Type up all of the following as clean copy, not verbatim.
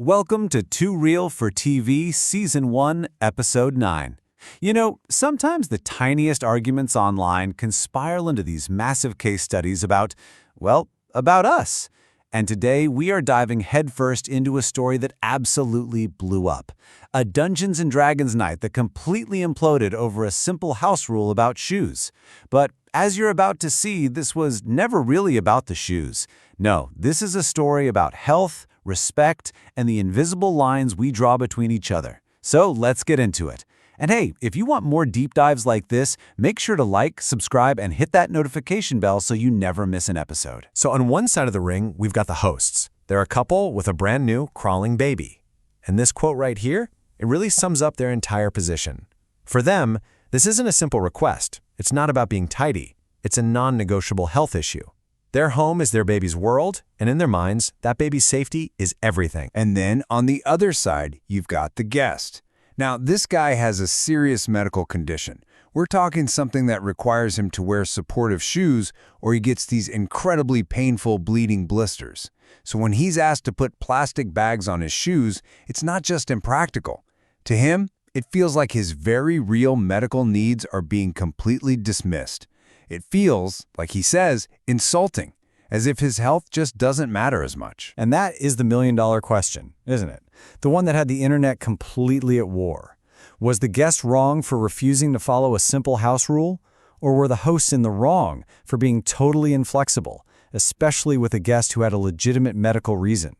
Welcome to Too Real for TV Season 1, Episode 9. You know, sometimes the tiniest arguments online can spiral into these massive case studies about, well, about us. And today we are diving headfirst into a story that absolutely blew up. A Dungeons & Dragons night that completely imploded over a simple house rule about shoes. But as you're about to see, this was never really about the shoes. No, this is a story about health, respect, and the invisible lines we draw between each other. So let's get into it. And hey, if you want more deep dives like this, make sure to like, subscribe, and hit that notification bell so you never miss an episode. So on one side of the ring, we've got the hosts. They're a couple with a brand new crawling baby. And this quote right here, it really sums up their entire position. For them, this isn't a simple request. It's not about being tidy. It's a non-negotiable health issue. Their home is their baby's world, and in their minds, that baby's safety is everything. And then on the other side, you've got the guest. Now, this guy has a serious medical condition. We're talking something that requires him to wear supportive shoes or he gets these incredibly painful bleeding blisters. So when he's asked to put plastic bags on his shoes, it's not just impractical. To him, it feels like his very real medical needs are being completely dismissed. It feels, like he says, insulting, as if his health just doesn't matter as much. And that is the million-dollar question, isn't it? The one that had the internet completely at war. Was the guest wrong for refusing to follow a simple house rule? Or were the hosts in the wrong for being totally inflexible, especially with a guest who had a legitimate medical reason?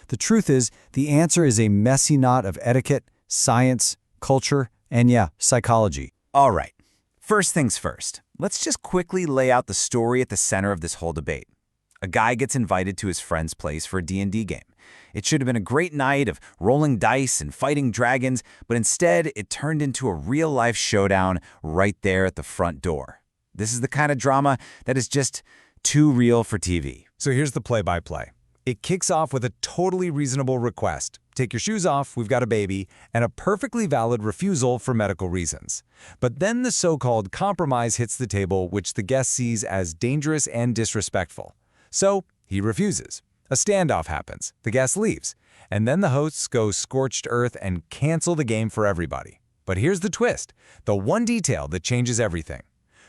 The truth is, the answer is a messy knot of etiquette, science, culture, and psychology. All right, first things first. Let's just quickly lay out the story at the center of this whole debate. A guy gets invited to his friend's place for a D&D game. It should have been a great night of rolling dice and fighting dragons, but instead it turned into a real-life showdown right there at the front door. This is the kind of drama that is just too real for TV. So here's the play-by-play. It kicks off with a totally reasonable request. Take your shoes off, we've got a baby, and a perfectly valid refusal for medical reasons. But then the so-called compromise hits the table, which the guest sees as dangerous and disrespectful. So he refuses. A standoff happens, the guest leaves, and then the hosts go scorched earth and cancel the game for everybody. But here's the twist, the one detail that changes everything.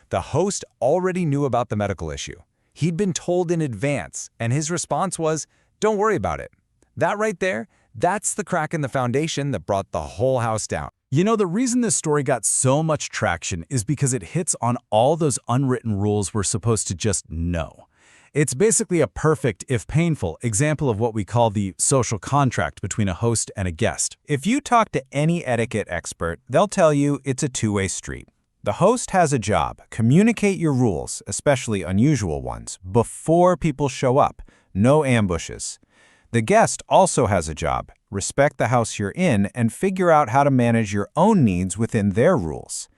The host already knew about the medical issue. He'd been told in advance, and his response was, "Don't worry about it." That right there, that's the crack in the foundation that brought the whole house down. You know, the reason this story got so much traction is because it hits on all those unwritten rules we're supposed to just know. It's basically a perfect, if painful, example of what we call the social contract between a host and a guest. If you talk to any etiquette expert, they'll tell you it's a two-way street. The host has a job. Communicate your rules, especially unusual ones, before people show up. No ambushes. The guest also has a job. Respect the house you're in and figure out how to manage your own needs within their rules.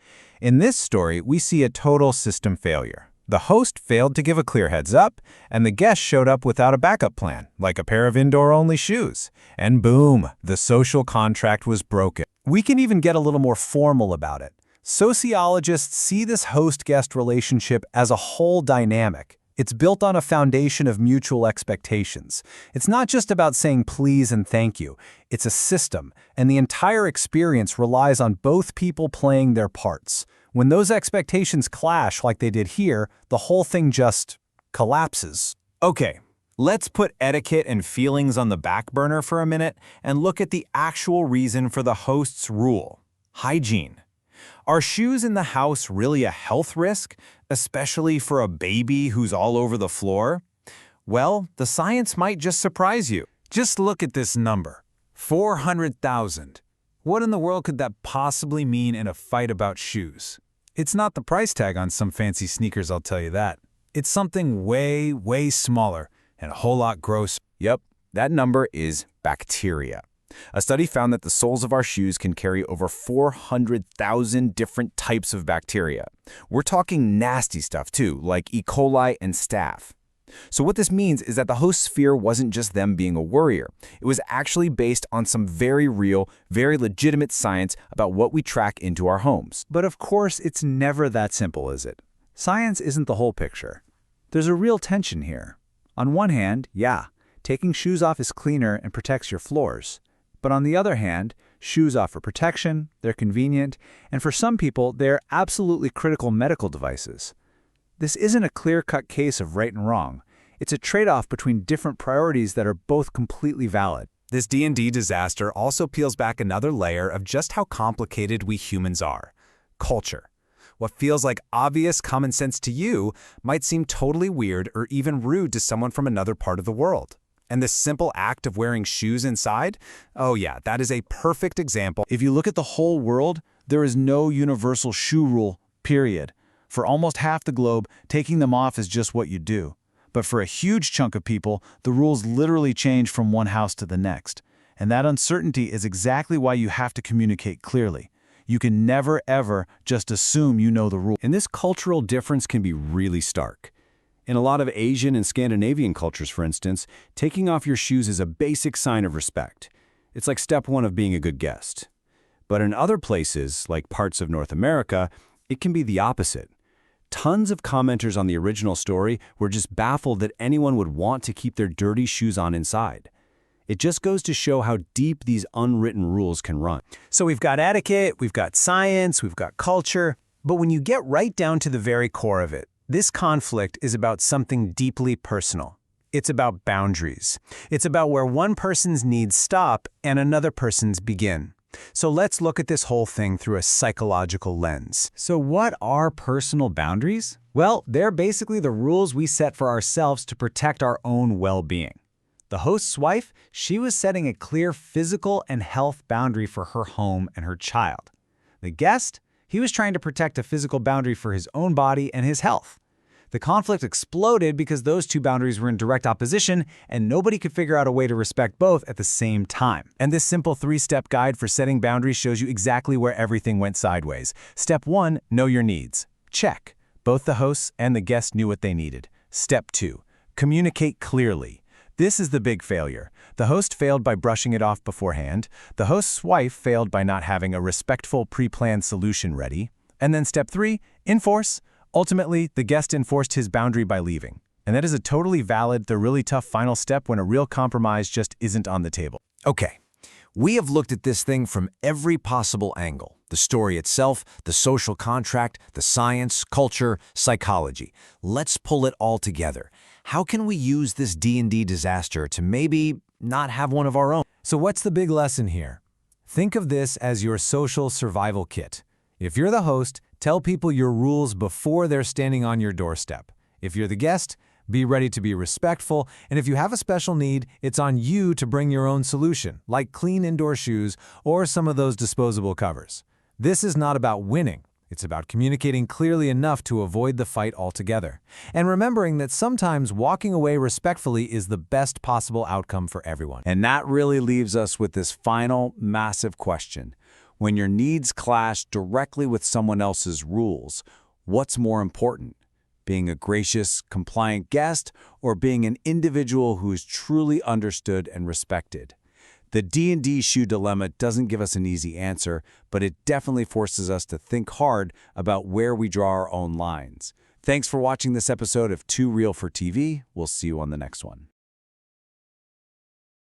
In this story, we see a total system failure. The host failed to give a clear heads up, and the guest showed up without a backup plan, like a pair of indoor-only shoes. And boom, the social contract was broken. We can even get a little more formal about it. Sociologists see this host-guest relationship as a whole dynamic. It's built on a foundation of mutual expectations. It's not just about saying please and thank you. It's a system, and the entire experience relies on both people playing their parts. When those expectations clash like they did here, the whole thing just collapses. Okay, let's put etiquette and feelings on the back burner for a minute and look at the actual reason for the host's rule: hygiene. Are shoes in the house really a health risk, especially for a baby who's all over the floor? Well, the science might just surprise you. Just look at this number, 400,000. What in the world could that possibly mean in a fight about shoes? It's not the price tag on some fancy sneakers, I'll tell you that. It's something way, way smaller and a whole lot grosser. Yep, that number is bacteria. A study found that the soles of our shoes can carry over 400,000 different types of bacteria. We're talking nasty stuff too, like E. coli and staph. So what this means is that the host's fear wasn't just them being a worrier. It was actually based on some very real, very legitimate science about what we track into our homes. But of course, it's never that simple, is it? Science isn't the whole picture. There's a real tension here. On one hand, Taking shoes off is cleaner and protects your floors. But on the other hand, shoes offer protection, they're convenient, and for some people, they're absolutely critical medical devices. This isn't a clear-cut case of right and wrong. It's a trade-off between different priorities that are both completely valid. This D&D disaster also peels back another layer of just how complicated we humans are. Culture. What feels like obvious common sense to you might seem totally weird or even rude to someone from another part of the world. And the simple act of wearing shoes inside? Oh yeah, that is a perfect example. If you look at the whole world, there is no universal shoe rule, period. For almost half the globe, taking them off is just what you do. But for a huge chunk of people, the rules literally change from one house to the next. And that uncertainty is exactly why you have to communicate clearly. You can never, ever just assume you know the rule. And this cultural difference can be really stark. In a lot of Asian and Scandinavian cultures, for instance, taking off your shoes is a basic sign of respect. It's like step one of being a good guest. But in other places, like parts of North America, it can be the opposite. Tons of commenters on the original story were just baffled that anyone would want to keep their dirty shoes on inside. It just goes to show how deep these unwritten rules can run. So we've got etiquette, we've got science, we've got culture, but when you get right down to the very core of it, this conflict is about something deeply personal. It's about boundaries. It's about where one person's needs stop and another person's begin. So let's look at this whole thing through a psychological lens. So what are personal boundaries? Well, they're basically the rules we set for ourselves to protect our own well-being. The host's wife, she was setting a clear physical and health boundary for her home and her child. The guest, he was trying to protect a physical boundary for his own body and his health. The conflict exploded because those two boundaries were in direct opposition and nobody could figure out a way to respect both at the same time. And this simple 3-step guide for setting boundaries shows you exactly where everything went sideways. Step 1, know your needs. Check. Both the hosts and the guest knew what they needed. Step 2, communicate clearly. This is the big failure. The host failed by brushing it off beforehand. The host's wife failed by not having a respectful pre-planned solution ready. And then step 3, enforce. Ultimately, the guest enforced his boundary by leaving. And that is a totally valid, though really tough final step when a real compromise just isn't on the table. Okay, we have looked at this thing from every possible angle. The story itself, the social contract, the science, culture, psychology. Let's pull it all together. How can we use this D&D disaster to maybe not have one of our own? So what's the big lesson here? Think of this as your social survival kit. If you're the host, tell people your rules before they're standing on your doorstep. If you're the guest, be ready to be respectful, and if you have a special need, it's on you to bring your own solution, like clean indoor shoes or some of those disposable covers. This is not about winning. It's about communicating clearly enough to avoid the fight altogether. And remembering that sometimes walking away respectfully is the best possible outcome for everyone. And that really leaves us with this final, massive question. When your needs clash directly with someone else's rules, what's more important? Being a gracious, compliant guest, or being an individual who is truly understood and respected? The D&D shoe dilemma doesn't give us an easy answer, but it definitely forces us to think hard about where we draw our own lines. Thanks for watching this episode of Too Real for TV. We'll see you on the next one.